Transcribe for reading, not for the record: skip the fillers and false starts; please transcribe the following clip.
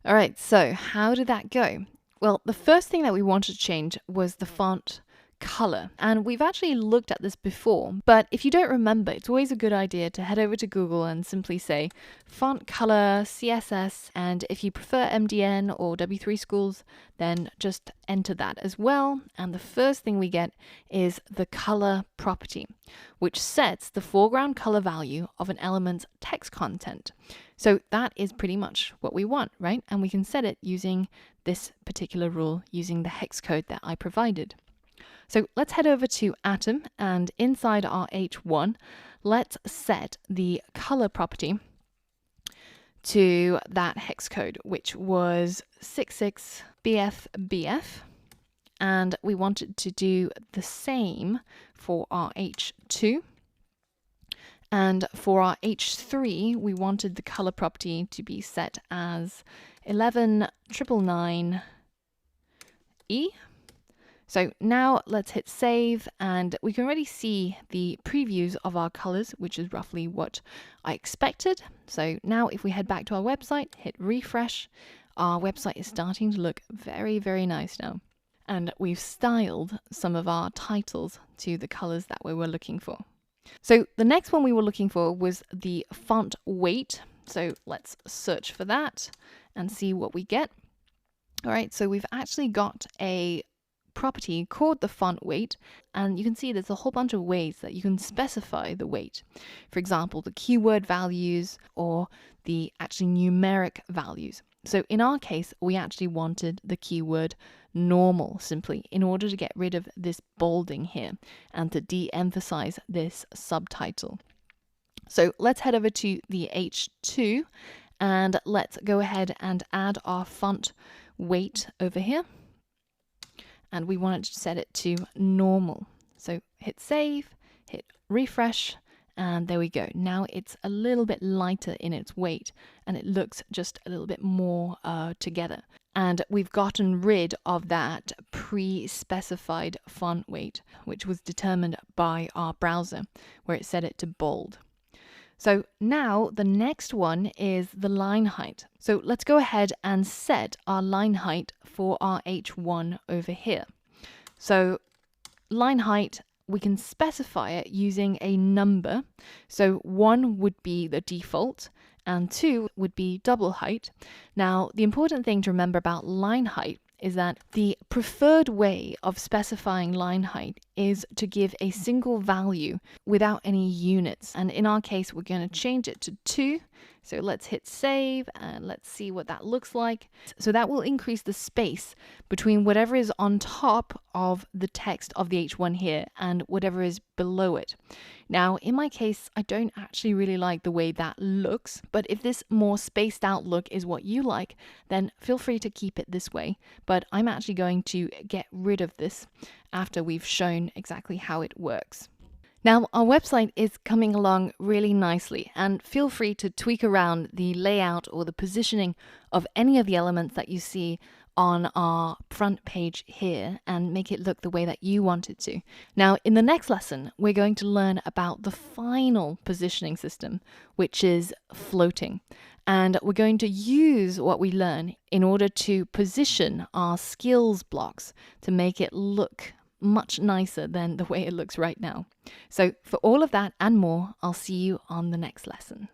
All right, so how did that go? Well, the first thing that we wanted to change was the font color. And we've actually looked at this before, but if you don't remember, it's always a good idea to head over to Google and simply say font color, CSS, and if you prefer MDN or W3 Schools, then just enter that as well. And the first thing we get is the color property, which sets the foreground color value of an element's text content. So that is pretty much what we want, right? And we can set it using this particular rule using the hex code that I provided. So let's head over to Atom, and inside our H1, let's set the color property to that hex code, which was 66BFBF. And we wanted to do the same for our H2. And for our H3, we wanted the color property to be set as 11999E. So now let's hit save, and we can already see the previews of our colors, which is roughly what I expected. So now if we head back to our website, hit refresh, our website is starting to look very, very nice now. And we've styled some of our titles to the colors that we were looking for. So the next one we were looking for was the font weight. So let's search for that and see what we get. All right, so we've actually got a property called the font weight, and you can see there's a whole bunch of ways that you can specify the weight. For example, the keyword values or the actually numeric values. So in our case, we actually wanted the keyword normal simply in order to get rid of this bolding here and to de-emphasize this subtitle. So let's head over to the H2 and let's go ahead and add our font weight over here. And we wanted to set it to normal. So hit save, hit refresh, and there we go. Now it's a little bit lighter in its weight and it looks just a little bit more together. And we've gotten rid of that pre-specified font weight, which was determined by our browser, where it set it to bold. So now the next one is the line height. So let's go ahead and set our line height for our H1 over here. So line height, we can specify it using a number. So 1 would be the default and 2 would be double height. Now, the important thing to remember about line height is that the preferred way of specifying line height is to give a single value without any units. And in our case, we're going to change it to 2. So let's hit save and let's see what that looks like. So that will increase the space between whatever is on top of the text of the H1 here and whatever is below it. Now, in my case, I don't actually really like the way that looks, but if this more spaced out look is what you like, then feel free to keep it this way. But I'm actually going to get rid of this after we've shown exactly how it works. Now, our website is coming along really nicely, and feel free to tweak around the layout or the positioning of any of the elements that you see on our front page here and make it look the way that you want it to. Now, in the next lesson, we're going to learn about the final positioning system, which is floating. And we're going to use what we learn in order to position our skills blocks to make it look much nicer than the way it looks right now. So for all of that and more, I'll see you on the next lesson.